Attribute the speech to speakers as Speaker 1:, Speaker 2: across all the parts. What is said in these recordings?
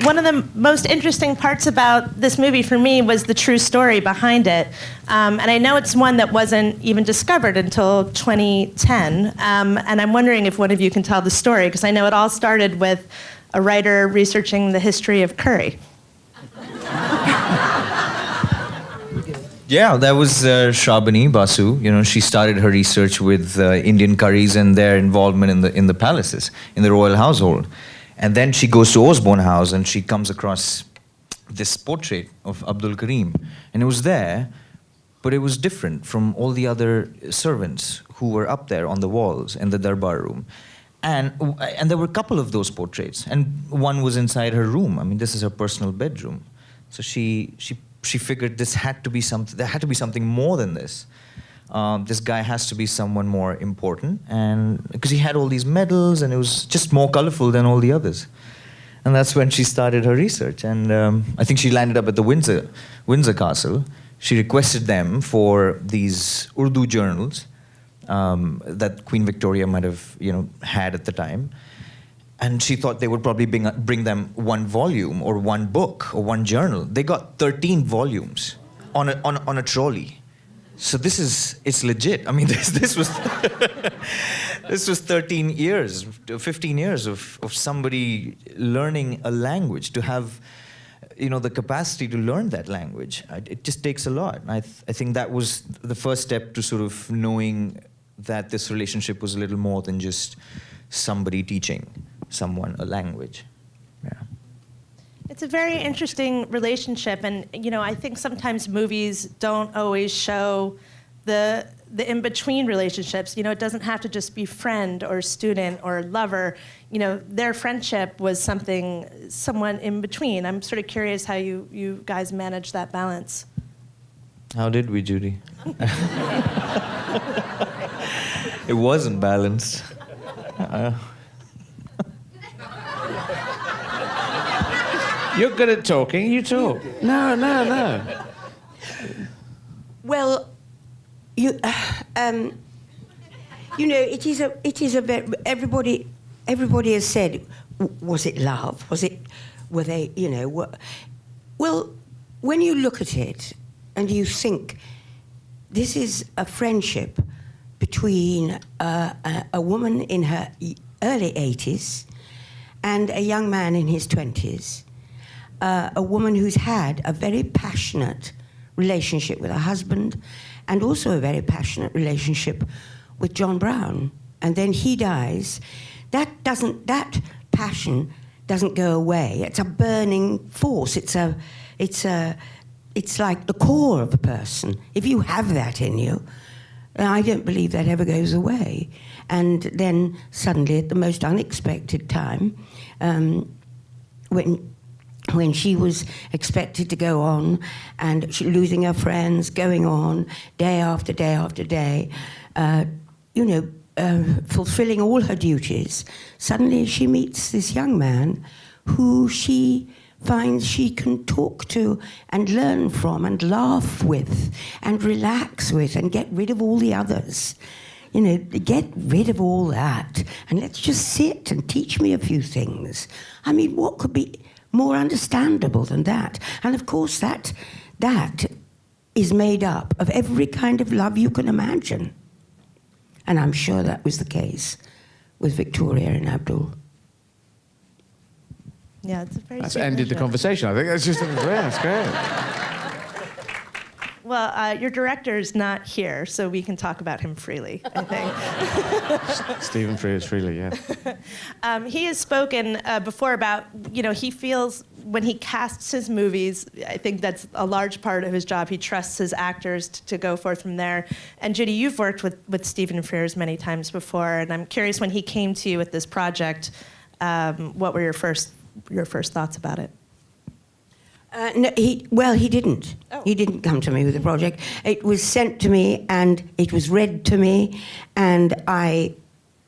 Speaker 1: one of the most interesting parts about this movie for me was the true story behind it. And I know it's one that wasn't even discovered until 2010. And I'm wondering if one of you can tell the story, because I know it all started with a writer researching the history of curry.
Speaker 2: Yeah, that was Shrabani Basu. You know, she started her research with Indian curries and their involvement in the palaces, in the royal household. And then she goes to Osborne House and she comes across this portrait of Abdul Karim. And it was there, but it was different from all the other servants who were up there on the walls in the Darbar room. And there were a couple of those portraits, and one was inside her room. I mean, this is her personal bedroom. So she figured this had to be something. There had to be something more than this. This guy has to be someone more important, and because he had all these medals, and it was just more colorful than all the others. And that's when she started her research. And I think she landed up at the Windsor Castle. She requested them for these Urdu journals that Queen Victoria might have, had at the time. And she thought they would probably bring them one volume or one book or one journal. They got 13 volumes on a trolley. So it's legit. I mean, this was this was 13 years, 15 years of somebody learning a language, to have, the capacity to learn that language. It just takes a lot. I think that was the first step to sort of knowing that this relationship was a little more than just somebody teaching someone a language. Yeah.
Speaker 1: It's a very interesting relationship, and I think sometimes movies don't always show the in-between relationships. It doesn't have to just be friend or student or lover. Their friendship was someone in between. I'm sort of curious how you guys manage that balance.
Speaker 2: How did we, Judi? It wasn't balanced.
Speaker 3: You're good at talking, you talk. No.
Speaker 4: Well, it is a very, everybody has said, was it love? Were they, well, when you look at it and you think this is a friendship between a woman in her early 80s and a young man in his 20s, a woman who's had a very passionate relationship with her husband and also a very passionate relationship with John Brown. And then he dies. That passion doesn't go away. It's a burning force. It's like the core of a person. If you have that in you, I don't believe that ever goes away. And then suddenly, at the most unexpected time, when she was expected to go on and losing her friends, going on day after day after day, fulfilling all her duties, suddenly she meets this young man who she finds she can talk to and learn from and laugh with and relax with and get rid of all the others. Get rid of all that and let's just sit and teach me a few things. I mean, what could be more understandable than that? And of course that is made up of every kind of love you can imagine. And I'm sure that was the case with Victoria and Abdul.
Speaker 1: Yeah, it's a very
Speaker 3: That's
Speaker 1: sweet
Speaker 3: ended the
Speaker 1: relationship.
Speaker 3: conversation. I think that's just that's great.
Speaker 1: Well, your director's not here, so we can talk about him freely, I think.
Speaker 3: Stephen Frears freely, yeah.
Speaker 1: He has spoken before about, he feels when he casts his movies, I think that's a large part of his job. He trusts his actors to go forth from there. And Judi, you've worked with Stephen Frears many times before, and I'm curious, when he came to you with this project, what were your first thoughts about it?
Speaker 4: No, he didn't.
Speaker 1: Oh.
Speaker 4: He didn't come to me with the project. It was sent to me and it was read to me, and I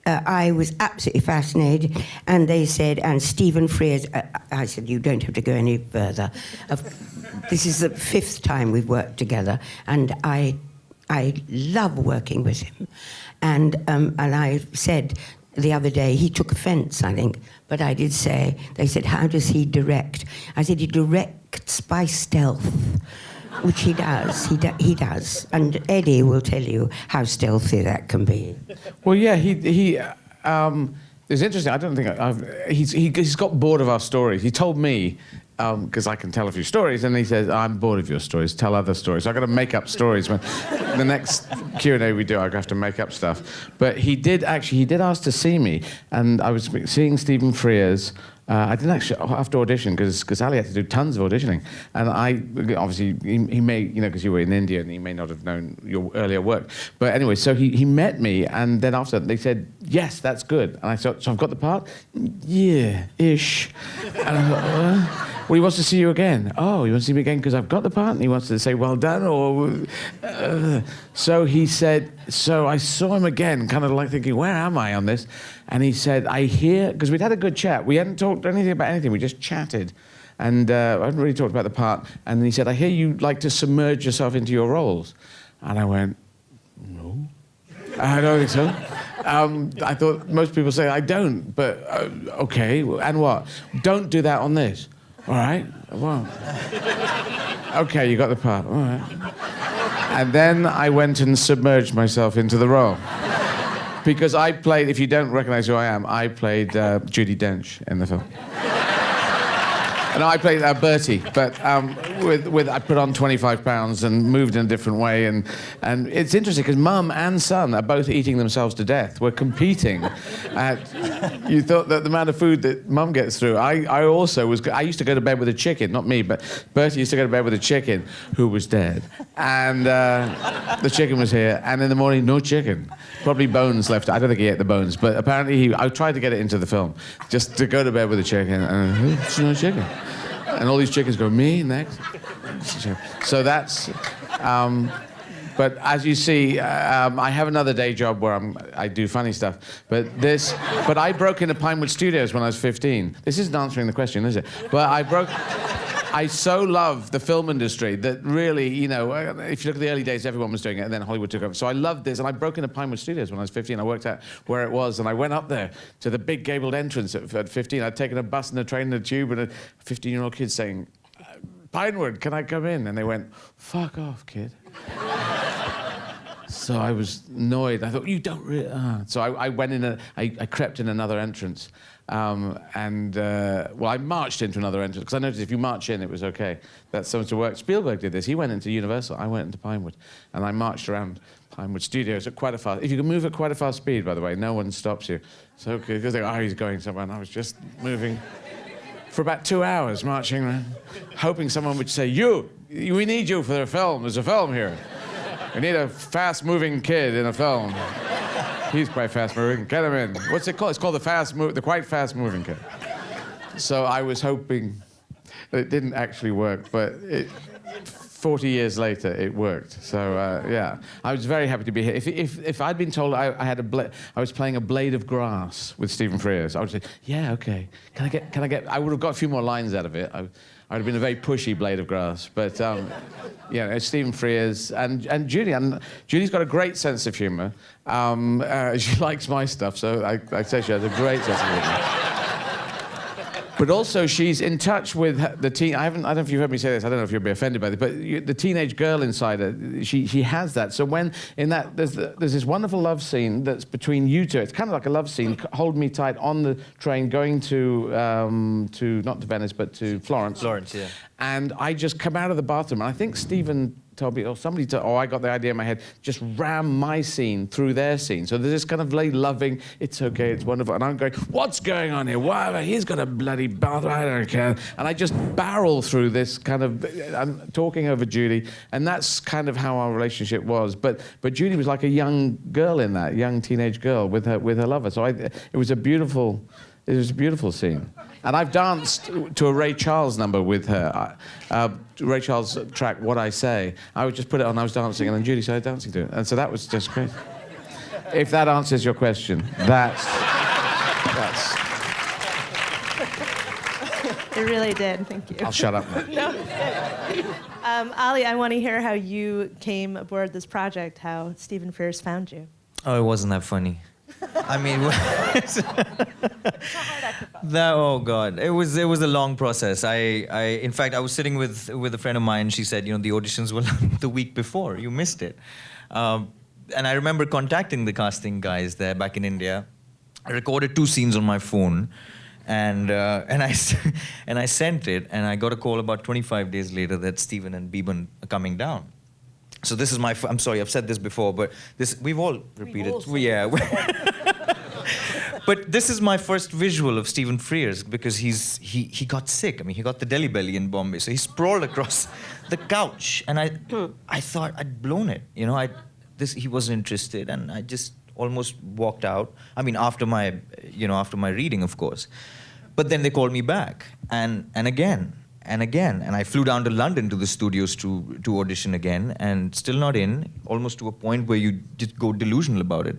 Speaker 4: was absolutely fascinated. And they said, and Stephen Frears, I said, you don't have to go any further. This is the 5th time we've worked together, and I love working with him. And I said, the other day, he took offence, I think, but I did say, they said, how does he direct? I said, he directs by stealth, which he does. He does. And Eddie will tell you how stealthy that can be.
Speaker 3: Well, yeah, it's interesting. I don't think he's got bored of our stories. He told me, because I can tell a few stories, and he says, I'm bored of your stories, tell other stories. So I've got to make up stories. When the next Q&A we do, I have to make up stuff. But he did ask to see me, and I was seeing Stephen Frears. I didn't actually have to audition because Ali had to do tons of auditioning, and obviously he may, because you were in India and he may not have known your earlier work. But anyway, so he met me, and then after that they said, yes, that's good. And I thought, so I've got the part? Yeah, ish. And I thought, well, he wants to see you again. Oh, he wants to see me again because I've got the part, and he wants to say well done, or so he said. So I saw him again, kind of like thinking, where am I on this? And he said, I hear, because we'd had a good chat. We hadn't talked anything about anything. We just chatted, and I hadn't really talked about the part. And then he said, I hear you like to submerge yourself into your roles. And I went, no, I don't think so. I thought most people say I don't, but okay. And what? Don't do that on this. All right, well, okay, you got the part, all right. And then I went and submerged myself into the role. Because I played, if you don't recognize who I am, I played Judi Dench in the film. And I played Bertie, but I put on 25 pounds and moved in a different way. And it's interesting because Mum and Son are both eating themselves to death. We're competing. You thought that the amount of food that Mum gets through. I used to go to bed with a chicken, not me, but Bertie used to go to bed with a chicken who was dead. And the chicken was here, and in the morning, no chicken. Probably bones left. I don't think he ate the bones, but apparently I tried to get it into the film, just to go to bed with a chicken, and it's no chicken. And all these chickens go, me, next. So that's... but as you see, I have another day job where I do funny stuff. But I broke into Pinewood Studios when I was 15. This isn't answering the question, is it? But I so love the film industry that really, if you look at the early days, everyone was doing it, and then Hollywood took over. So I loved this, and I broke into Pinewood Studios when I was 15. I worked out where it was, and I went up there to the big gabled entrance at 15. I'd taken a bus and a train and a tube, and a 15-year-old kid saying, Pinewood, can I come in? And they went, fuck off, kid. So I was annoyed. I thought, you don't really... So I went in, I crept in another entrance. Well, I marched into another entrance, because I noticed if you march in, it was okay. That's something to work. Spielberg did this. He went into Universal. I went into Pinewood. And I marched around Pinewood Studios at quite a fast... If you can move at quite a fast speed, by the way, no one stops you. So, because they go, oh, he's going somewhere. And I was just moving for about 2 hours, marching around, hoping someone would say, we need you for the film. There's a film here. We need a fast-moving kid in a film. He's quite fast-moving. Get him in. What's it called? It's called the quite fast-moving kid. So I was hoping that it didn't actually work, but 40 years later, it worked. So yeah, I was very happy to be here. If I'd been told I was playing a blade of grass with Stephen Frears, I would say, yeah, okay. Can I get? I would have got a few more lines out of it. I would have been a very pushy blade of grass, but it's Stephen Frears and Judi. And Judi's got a great sense of humour. She likes my stuff, so I say she has a great sense of humour. But also, she's in touch with the teen. I don't know if you've heard me say this. I don't know if you'll be offended by this, but the teenage girl inside her, she has that. So when in that there's this wonderful love scene that's between you two. It's kind of like a love scene. Hold me tight on the train going to not to Venice but to Florence.
Speaker 2: Florence, yeah.
Speaker 3: And I just come out of the bathroom, and I think Stephen told me, I got the idea in my head, just ram my scene through their scene. So there's this kind of very loving, it's okay, it's wonderful. And I'm going, what's going on here? Why? He's got a bloody bathroom, I don't care. And I just barrel through this kind of, I'm talking over Judi, and that's kind of how our relationship was. But Judi was like a young girl in that, young teenage girl with her lover. So it was a beautiful scene. And I've danced to a Ray Charles number with her. Ray Charles track, What I Say. I would just put it on, I was dancing, and then Judi started dancing to it. And so that was just great. If that answers your question, that's...
Speaker 1: It really did, thank you.
Speaker 3: I'll shut up now.
Speaker 1: No. Ali, I want to hear how you came aboard this project, how Stephen Frears found you.
Speaker 2: Oh, it wasn't that funny. I mean, oh God, it was a long process. In fact, I was sitting with a friend of mine. She said, the auditions were the week before. You missed it. And I remember contacting the casting guys there back in India. I recorded 2 scenes on my phone, and I sent it, and I got a call about 25 days later that Stephen and Biban are coming down. So this is I'm sorry, I've said this before, but we've all repeated. Yeah. But this is my first visual of Stephen Frears because he got sick. I mean, he got the Delhi belly in Bombay, so he sprawled across the couch, and I thought I'd blown it. He wasn't interested, and I just almost walked out. I mean, after my reading, of course. But then they called me back, and again. And again, and I flew down to London to the studios to audition again, and still not in, almost to a point where you just go delusional about it.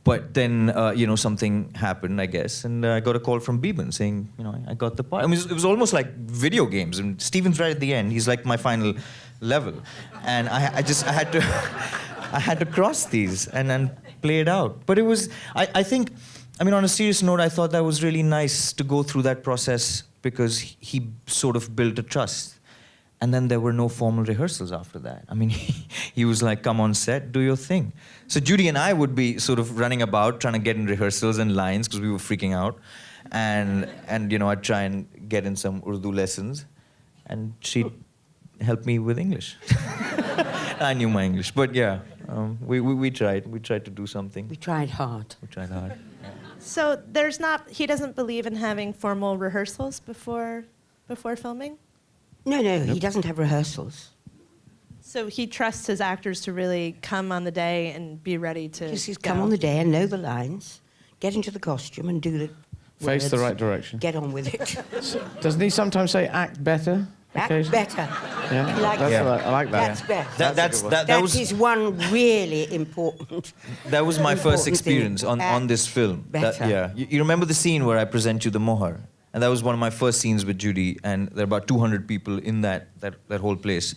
Speaker 2: But then, something happened, I guess, and I got a call from Biban saying, I got the part. I mean, it was almost like video games, and Stephen's right at the end. He's like my final level, and I had to, I had to cross these and then play it out. But it was, I think, on a serious note, I thought that was really nice to go through that process, because he sort of built a trust. And then there were no formal rehearsals after that. I mean, he was like, come on set, do your thing. So Judi and I would be sort of running about, trying to get in rehearsals and lines, because we were freaking out. And I'd try and get in some Urdu lessons, and she'd help me with English. I knew my English, but yeah, we tried. We tried to do something.
Speaker 4: We tried hard.
Speaker 2: We tried hard.
Speaker 1: So he doesn't believe in having formal rehearsals before filming?
Speaker 4: No, he doesn't have rehearsals.
Speaker 1: So he trusts his actors to really come on the day and be ready to
Speaker 4: Just
Speaker 1: go.
Speaker 4: come on the day and know the lines, get into the costume and do the
Speaker 3: Face
Speaker 4: words,
Speaker 3: the right direction.
Speaker 4: Get on with it.
Speaker 3: Doesn't he sometimes say act better?
Speaker 4: Act
Speaker 3: occasionally?
Speaker 4: better.
Speaker 3: Yeah,
Speaker 4: Like
Speaker 3: that's
Speaker 4: that.
Speaker 3: right. I like that.
Speaker 4: That's better.
Speaker 2: That was
Speaker 4: That is one really important.
Speaker 2: That was my first
Speaker 4: important
Speaker 2: experience
Speaker 4: thing.
Speaker 2: on this film.
Speaker 4: Better.
Speaker 2: Yeah. You remember the scene where I present you the mohar? And that was one of my first scenes with Judi, and there are about 200 people in that whole place.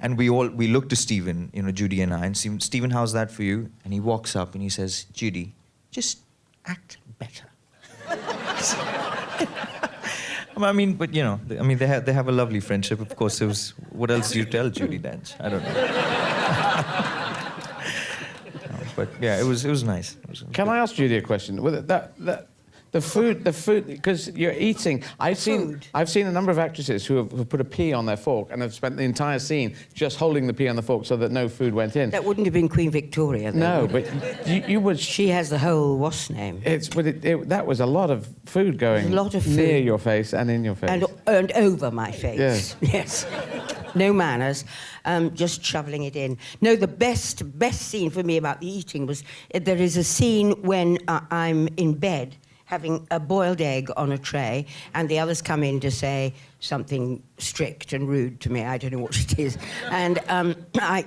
Speaker 2: And we looked to Stephen, Judi and I, and Stephen, how's that for you? And he walks up and he says, Judi, just act better. But they have a lovely friendship. Of course, it was. What else do you tell Judi Dench? I don't know. But yeah, it was nice.
Speaker 3: Can I ask Judi a question? The food, because you're eating. I've seen a number of actresses who have put a pea on their fork and have spent the entire scene just holding the pea on the fork so that no food went in.
Speaker 4: That wouldn't have been Queen Victoria, though.
Speaker 3: No, but you would.
Speaker 4: She has the whole what's name?
Speaker 3: That was a lot of food going.
Speaker 4: A lot of food.
Speaker 3: Near your face and in your face.
Speaker 4: And over my face.
Speaker 3: Yes.
Speaker 4: Yes. No manners. Just shoveling it in. No, the best scene for me about the eating was there is a scene when I'm in bed having a boiled egg on a tray, and the others come in to say something strict and rude to me. I don't know what it is. And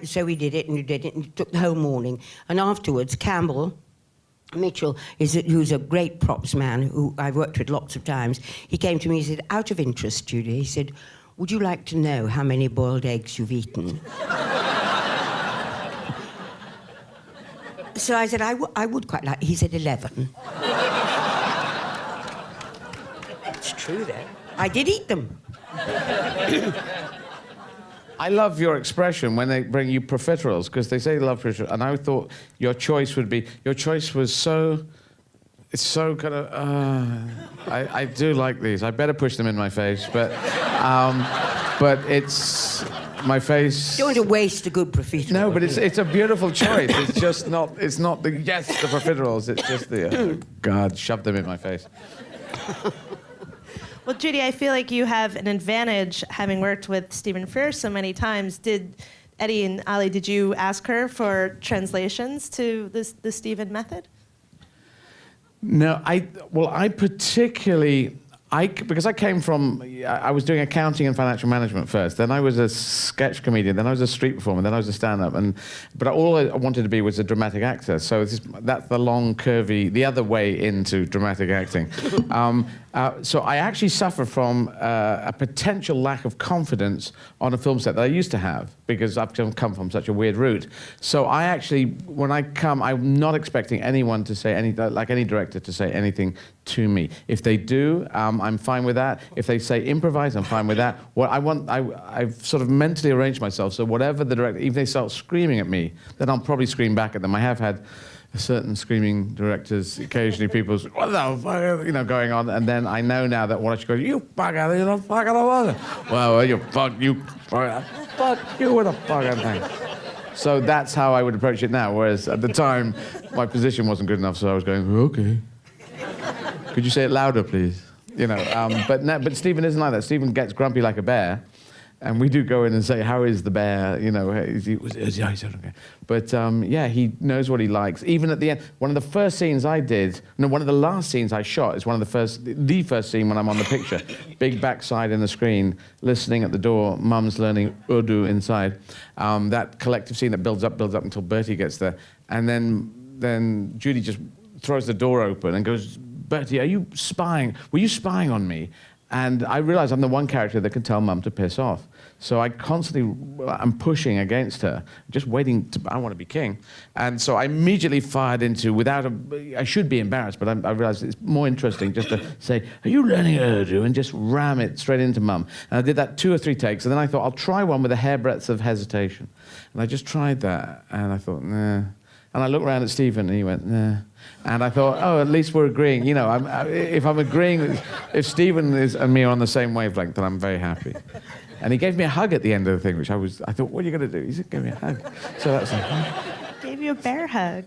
Speaker 4: so we did it, and it took the whole morning. And afterwards, Campbell Mitchell, who's a great props man, who I've worked with lots of times, he came to me and said, out of interest, Judi, he said, would you like to know how many boiled eggs you've eaten? So I said, I would quite like... He said 11. It's true, then. I did eat them.
Speaker 3: I love your expression when they bring you profiteroles, because they say they love profiteroles, and I thought your choice was so... It's so kind of... I do like these. I better push them in my face, but it's... My face...
Speaker 4: You don't want to waste a good profiterole.
Speaker 3: No, but it's a beautiful choice. It's just not... It's not the... Yes, the profiteroles. It's just the... God, shove them in my face.
Speaker 1: Well, Judi, I feel like you have an advantage having worked with Stephen Frears so many times. Did Eddie and Ali, did you ask her for translations to the Stephen method?
Speaker 3: No, I particularly... because I came from, I was doing accounting and financial management first. Then I was a sketch comedian. Then I was a street performer. Then I was a stand-up. But all I wanted to be was a dramatic actor. So that's the long, curvy, the other way into dramatic acting. So I actually suffer from a potential lack of confidence on a film set that I used to have, because I've come from such a weird route. So I actually, when I come, I'm not expecting anyone to say like any director to say anything to me. If they do, I'm fine with that. If they say improvise, I'm fine with that. What I want, I've sort of mentally arranged myself so whatever the director, even if they start screaming at me, then I'll probably scream back at them. I have had certain screaming directors, occasionally people say, what the fuck, you know, going on, and then I know now that what I should go, you bugger, you don't fucking know. Well, you fuck you with a fucking thing. So that's how I would approach it now, whereas at the time, my position wasn't good enough, so I was going, okay. Could you say it louder, please? You know, but Stephen isn't like that. Stephen gets grumpy like a bear, and we do go in and say, how is the bear? You know, okay. But yeah, he knows what he likes. Even at the end, one of the first scenes I did, one of the last scenes I shot is one of the first scene when I'm on the picture. Big backside in the screen, listening at the door, mum's learning Urdu inside. That collective scene that builds up until Bertie gets there. And then Judi just throws the door open and goes, Bertie, are you spying? Were you spying on me? And I realize I'm the one character that can tell mum to piss off. So I constantly, I'm pushing against her, just waiting I want to be king. And so I immediately fired into, I should be embarrassed, but I realized it's more interesting just to say, are you learning Urdu? And just ram it straight into mum. And I did that 2 or 3 takes, and then I thought, I'll try one with a hairbreadth of hesitation. And I just tried that, and I thought, nah. And I looked around at Stephen, and he went, nah. And I thought, oh, at least we're agreeing. You know, if I'm agreeing, if Stephen and me are on the same wavelength, then I'm very happy. And he gave me a hug at the end of the thing, which I thought, what are you going to do? He said, give me a hug. So that's a hug.
Speaker 1: Gave you a bear hug.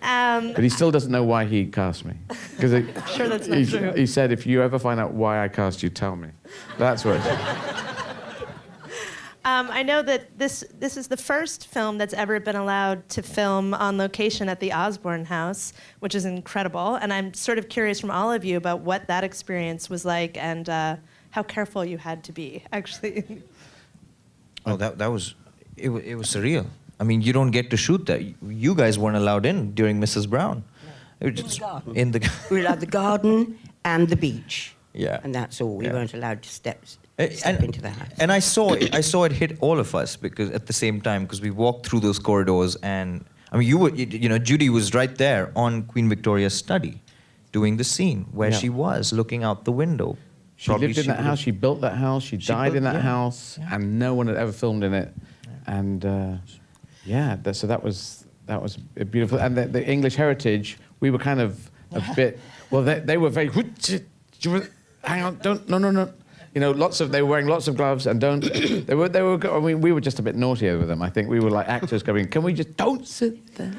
Speaker 3: But he still doesn't know why he cast me. Because
Speaker 1: sure that's not true.
Speaker 3: He said, if you ever find out why I cast you, tell me. That's what
Speaker 1: I know that this is the first film that's ever been allowed to film on location at the Osborne House, which is incredible. And I'm sort of curious from all of you about what that experience was like and how careful you had to be, actually.
Speaker 2: Oh, that was, it was surreal. I mean, you don't get to shoot that. You guys weren't allowed in during Mrs. Brown.
Speaker 4: No.
Speaker 2: It was just
Speaker 4: In the garden. We were allowed the garden and the beach.
Speaker 2: Yeah.
Speaker 4: And that's all. We weren't allowed to step into the house.
Speaker 2: And I saw it hit all of us because at the same time, because we walked through those corridors, and I mean, Judi was right there on Queen Victoria's study, doing the scene where she was looking out the window.
Speaker 3: She lived in that house, she built that house, she died in that house, and no one had ever filmed in it. And so that was beautiful. And the English heritage, we were kind of a bit, well, they were very, hang on, no. You know, they were wearing lots of gloves and I mean, we were just a bit naughtier with them. I think we were like actors going, can we just, don't sit there.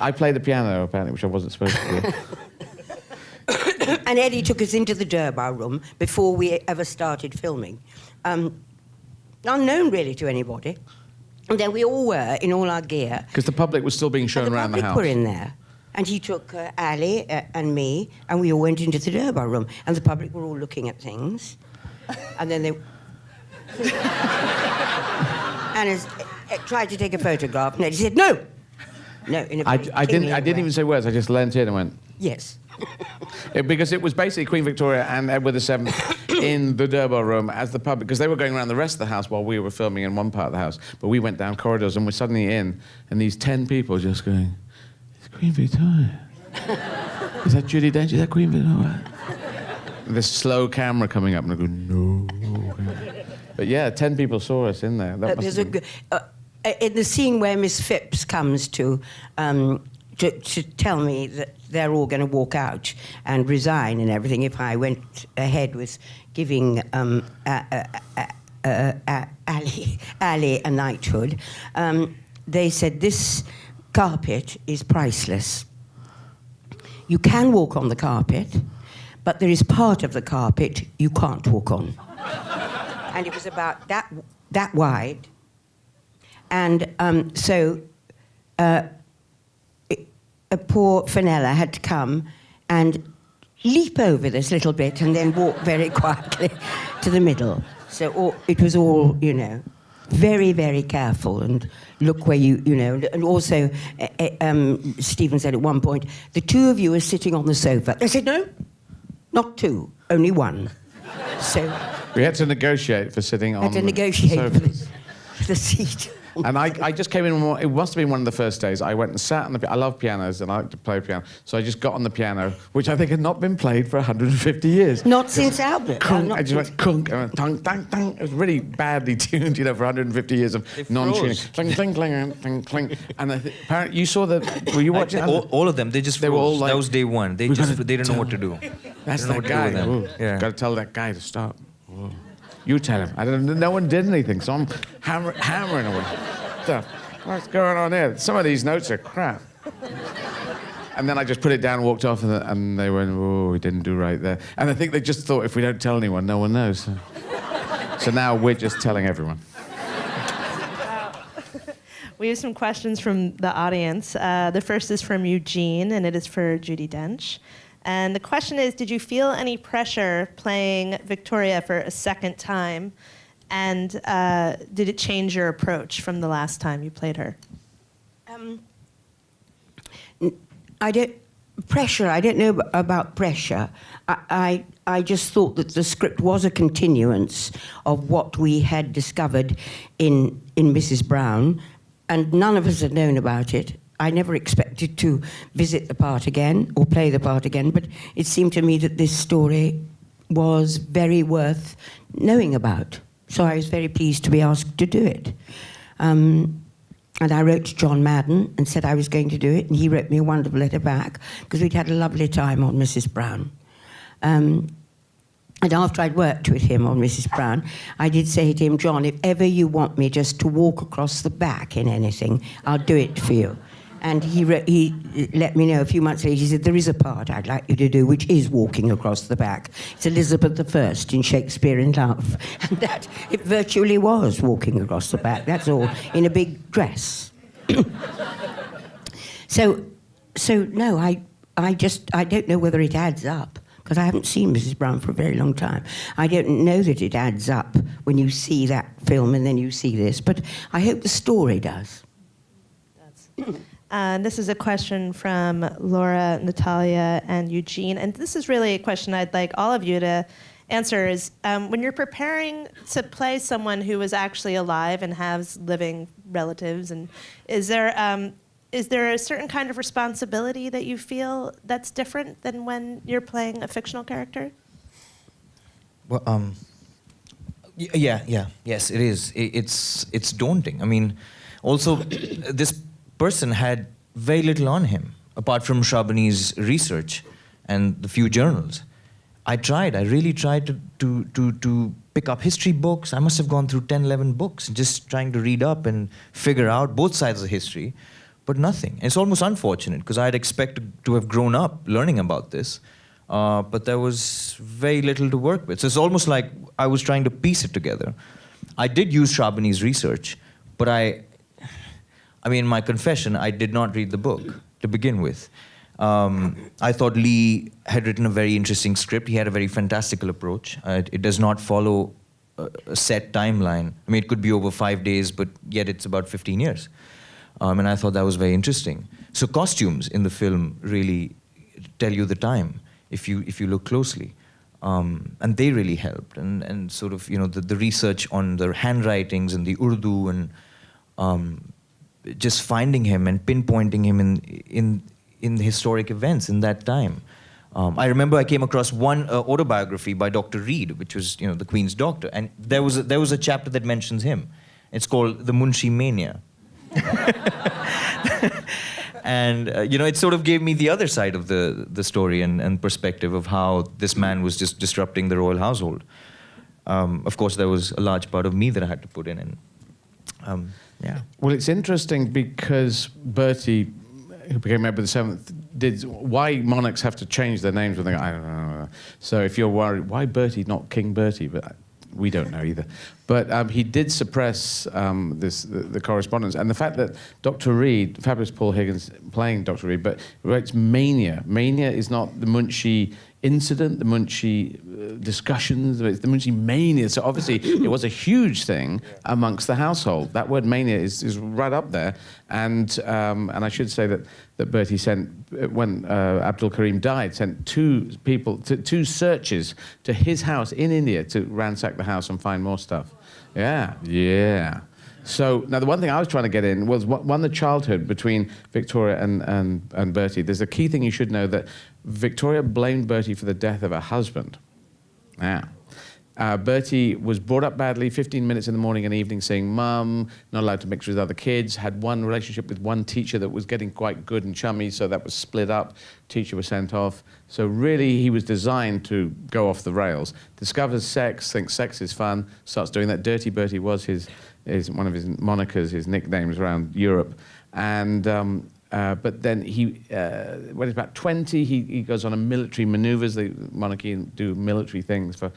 Speaker 3: I played the piano, apparently, which I wasn't supposed to do.
Speaker 4: And Eddie took us into the Durbar room before we ever started filming. Unknown, really, to anybody. And then we all were in all our gear.
Speaker 3: Because the public was still being shown around the house.
Speaker 4: The public were in there. And he took Ali and me, and we all went into the Durbar room. And the public were all looking at things. And then they... and tried to take a photograph, and Eddie said, no! No, in a
Speaker 3: I didn't even say words, I just leant in and went...
Speaker 4: Yes.
Speaker 3: Because it was basically Queen Victoria and Edward VII in the Durbar room as the public, because they were going around the rest of the house while we were filming in one part of the house. But we went down corridors and we're suddenly in, and these 10 people just going, it's Queen Victoria. Is that Judi Dench? Is that Queen Victoria? This slow camera coming up, and I go, no. But yeah, 10 people saw us in there.
Speaker 4: In the scene where Miss Phipps comes to tell me that they're all going to walk out and resign and everything if I went ahead with giving Ali a knighthood, they said, this carpet is priceless. You can walk on the carpet, but there is part of the carpet you can't walk on. And it was about that wide. And so a poor Fenella had to come and leap over this little bit and then walk very quietly to the middle. So it was all, you know, very, very careful and look where you know. And also, Stephen said at one point, the two of you are sitting on the sofa. They said, no, not two, only one. So
Speaker 3: we had to negotiate for sitting on
Speaker 4: had to
Speaker 3: the
Speaker 4: negotiate
Speaker 3: sofas.
Speaker 4: for the seat.
Speaker 3: And I just came in, it must have been one of the first days, I went and sat on the, I love pianos and I like to play piano, so I just got on the piano, which I think had not been played for 150 years.
Speaker 4: Not since Albert.
Speaker 3: Kunk, I just went kunk, and went tung, tung, tung. It was really badly tuned, you know, for 150 years of non-tuning. Cling, cling, cling, cling, cling. And apparently, you saw the, were you watching?
Speaker 2: All of them, they just froze.
Speaker 3: were all like,
Speaker 2: that was day one. They didn't know what to do.
Speaker 3: That's
Speaker 2: They
Speaker 3: that
Speaker 2: didn't know what to do
Speaker 3: guy.
Speaker 2: with them. Yeah.
Speaker 3: Got to tell that guy to stop. Whoa. You tell him. I don't. No one did anything, so I'm hammering away. Stuff. What's going on here? Some of these notes are crap. And then I just put it down, walked off, and they went, oh, we didn't do right there. And I think they just thought if we don't tell anyone, no one knows. So now we're just telling everyone.
Speaker 1: We have some questions from the audience. The first is from Eugene, and it is for Judi Dench. And the question is, did you feel any pressure playing Victoria for a second time? And did it change your approach from the last time you played her?
Speaker 4: I don't know about pressure. I just thought that the script was a continuance of what we had discovered in Mrs. Brown, and none of us had known about it. I never expected to visit the part again or play the part again, but it seemed to me that this story was very worth knowing about. So I was very pleased to be asked to do it. And I wrote to John Madden and said I was going to do it, and he wrote me a wonderful letter back, because we'd had a lovely time on Mrs. Brown. And after I'd worked with him on Mrs. Brown, I did say to him, John, if ever you want me just to walk across the back in anything, I'll do it for you. And he let me know a few months later. He said, there is a part I'd like you to do, which is walking across the back. It's Elizabeth I in Shakespeare in Love. And that, it virtually was walking across the back, that's all, in a big dress. So no, I don't know whether it adds up, because I haven't seen Mrs. Brown for a very long time. I don't know that it adds up when you see that film and then you see this, but I hope the story does.
Speaker 1: This is a question from Laura, Natalia, and Eugene. And this is really a question I'd like all of you to answer is, when you're preparing to play someone who is actually alive and has living relatives, and is there a certain kind of responsibility that you feel that's different than when you're playing a fictional character?
Speaker 2: Well, yes, it is. It's daunting. I mean, also, this person had very little on him, apart from Shrabani's research and the few journals. I really tried to pick up history books. I must have gone through 10, 11 books, just trying to read up and figure out both sides of history, but nothing. It's almost unfortunate, because I'd expected to have grown up learning about this, but there was very little to work with. So it's almost like I was trying to piece it together. I did use Shrabani's research, but I mean, my confession, I did not read the book to begin with. I thought Lee had written a very interesting script. He had a very fantastical approach. It does not follow a set timeline. I mean, it could be over 5 days, but yet it's about 15 years. And I thought that was very interesting. So costumes in the film really tell you the time, if you look closely. And they really helped. And sort of, you know, the research on the handwritings and the Urdu and just finding him and pinpointing him in the historic events in that time. I remember I came across one autobiography by Dr. Reed, which was, you know, the Queen's doctor, and there was a chapter that mentions him. It's called The Munshi Mania. And you know, it sort of gave me the other side of the story and perspective of how this man was just disrupting the royal household. Of course, there was a large part of me that I had to put in, and yeah.
Speaker 3: Well, it's interesting because Bertie, who became member of the Seventh, did why monarchs have to change their names when they go, I don't know. So if you're worried, why Bertie, not King Bertie? But we don't know either. But he did suppress the correspondence, and the fact that Dr. Reed, fabulous Paul Higgins playing Dr. Reed, but writes Mania. Mania is not the Munshi incident, the Munchie discussions, the Munchie mania. So obviously it was a huge thing amongst the household. That word mania is right up there. And I should say that Bertie sent, when Abdul Karim died, sent two searches to his house in India to ransack the house and find more stuff. Yeah. So now the one thing I was trying to get in was the childhood between Victoria and Bertie. There's a key thing you should know, that Victoria blamed Bertie for the death of her husband. Yeah. Bertie was brought up badly, 15 minutes in the morning and evening saying, "Mum," not allowed to mix with other kids, had one relationship with one teacher that was getting quite good and chummy, so that was split up, teacher was sent off. So really he was designed to go off the rails. Discovers sex, thinks sex is fun, starts doing that. Dirty Bertie was one of his monikers, his nicknames around Europe. And but then when he's about 20, he goes on a military maneuvers. The monarchy do military things for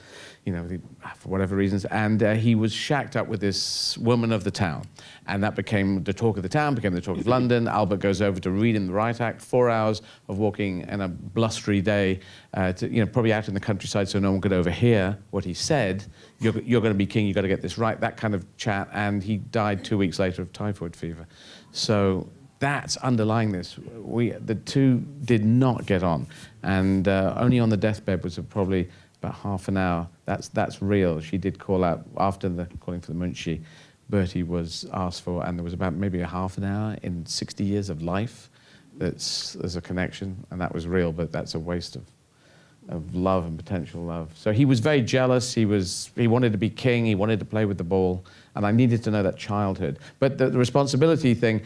Speaker 3: whatever reasons. And he was shacked up with this woman of the town. And that became the talk of the town, became the talk of London. Albert goes over to read him the Right Act, 4 hours of walking in a blustery day, probably out in the countryside so no one could overhear what he said. You're going to be king, you've got to get this right, that kind of chat. And he died 2 weeks later of typhoid fever. So that's underlying this. The two did not get on. And only on the deathbed was probably about half an hour. That's real. She did call out after the calling for the Munchie. Bertie was asked for, and there was about maybe a half an hour in 60 years of life. There's a connection, and that was real, but that's a waste of love and potential love. So he was very jealous. He wanted to be king. He wanted to play with the ball, and I needed to know that childhood. But the responsibility thing,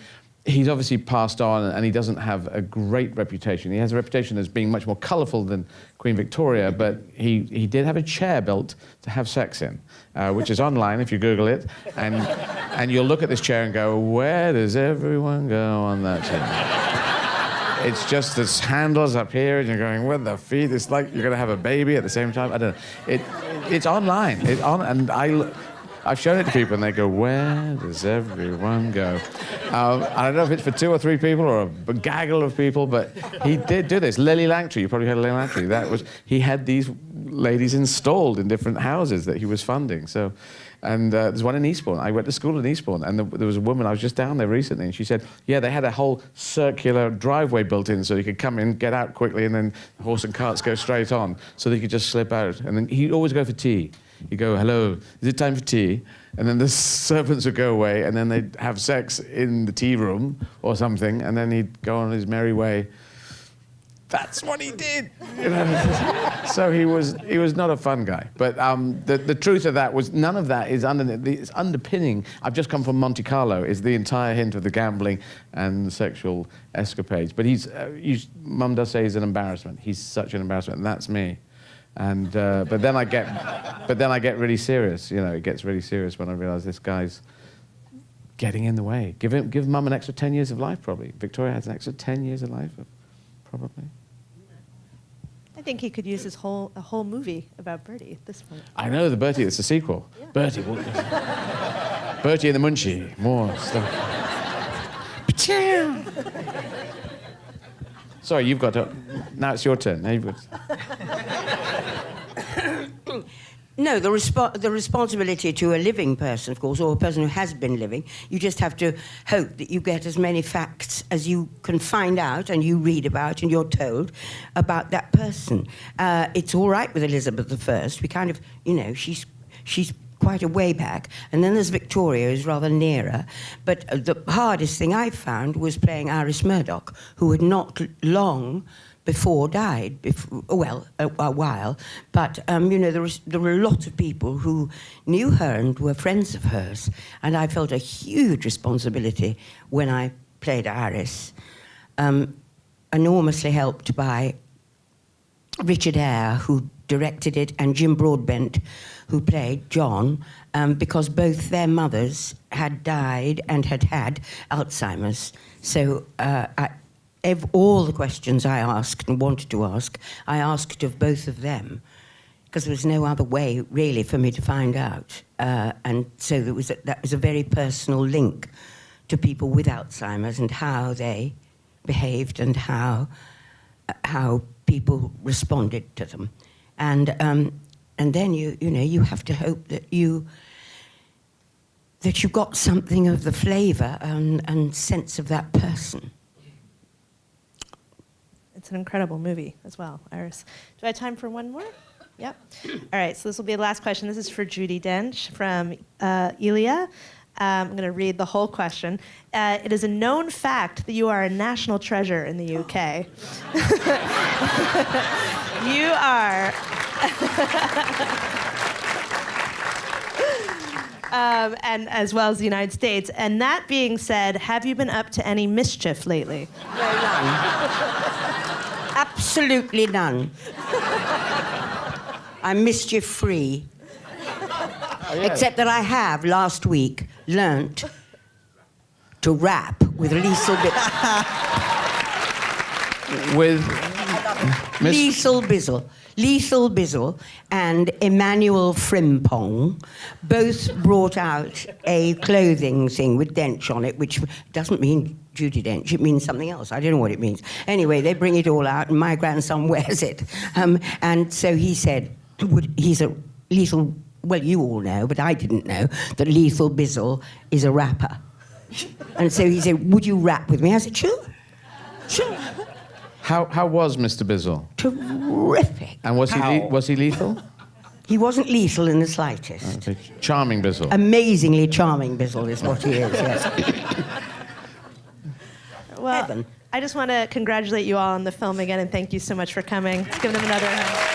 Speaker 3: he's obviously passed on, and he doesn't have a great reputation. He has a reputation as being much more colourful than Queen Victoria, but he did have a chair built to have sex in, which is online if you Google it, and you'll look at this chair and go, where does everyone go on that chair? It's just this handles up here, and you're going, with the feet, it's like you're going to have a baby at the same time. I don't know. It's online. And I've shown it to people, and they go, where does everyone go? I don't know if it's for 2 or 3 people or a gaggle of people, but he did do this. Lily Langtry, you probably heard of Lily Langtry. He had these ladies installed in different houses that he was funding. So, and there's one in Eastbourne. I went to school in Eastbourne, and there was a woman, I was just down there recently, and she said, yeah, they had a whole circular driveway built in so you could come in, get out quickly, and then the horse and carts go straight on, so that you could just slip out. And then he'd always go for tea. He'd go, hello, is it time for tea? And then the servants would go away, and then they'd have sex in the tea room or something, and then he'd go on his merry way. That's what he did. So he was not a fun guy. But the truth of that was none of that is underpinning. I've just come from Monte Carlo. Is the entire hint of the gambling and the sexual escapades. But Mum does say he's an embarrassment. He's such an embarrassment, and that's me. And but then I get really serious. It gets really serious when I realise this guy's getting in the way. Give Mum an extra 10 years of life, probably. Victoria has an extra 10 years of life, probably.
Speaker 1: I think he could use a whole movie about Bertie at this point.
Speaker 3: I know, the Bertie, it's a sequel. Yeah. Bertie and the Munchie, more stuff. Sorry, you've got to... Now it's your turn. Now you've got to...
Speaker 4: No, the responsibility to a living person, of course, or a person who has been living, you just have to hope that you get as many facts as you can find out and you read about and you're told about that person. It's all right with Elizabeth I. We kind of, she's quite a way back. And then there's Victoria, who's rather nearer. But the hardest thing I found was playing Iris Murdoch, who had not long before died, a while. But, there were a lot of people who knew her and were friends of hers. And I felt a huge responsibility when I played Iris, enormously helped by Richard Eyre, who directed it, and Jim Broadbent, who played John, because both their mothers had died and had Alzheimer's. So all the questions I asked and wanted to ask, I asked of both of them, because there was no other way, really, for me to find out. And so that was a very personal link to people with Alzheimer's and how they behaved and how people responded to them, and then you have to hope that you got something of the flavour and sense of that person.
Speaker 1: It's an incredible movie as well, Iris. Do I have time for one more? Yep. All right, so this will be the last question. This is for Judi Dench from Elliot. I'm going to read the whole question. It is a known fact that you are a national treasure in the UK. You are... and as well as the United States. And that being said, have you been up to any mischief lately?
Speaker 4: No, none. Absolutely none. I'm mischief-free.
Speaker 3: Oh, yeah.
Speaker 4: Except that I have, last week, learnt to rap with Liesl Bizzle. Liesl Bizzle and Emmanuel Frimpong both brought out a clothing thing with Dench on it, which doesn't mean Judi Dench, it means something else. I don't know what it means. Anyway, they bring it all out, and my grandson wears it. And so he said, he's a Liesl, well, you all know, but I didn't know, that Liesl Bizzle is a rapper. And so he said, would you rap with me? I said, sure.
Speaker 3: How was Mr. Bizzle?
Speaker 4: Terrific.
Speaker 3: And was he lethal?
Speaker 4: He wasn't lethal in the slightest.
Speaker 3: Okay. Charming Bizzle.
Speaker 4: Amazingly charming Bizzle is what he is, yes.
Speaker 1: Well,
Speaker 4: Heaven.
Speaker 1: I just want to congratulate you all on the film again, and thank you so much for coming. Let's give them another hand.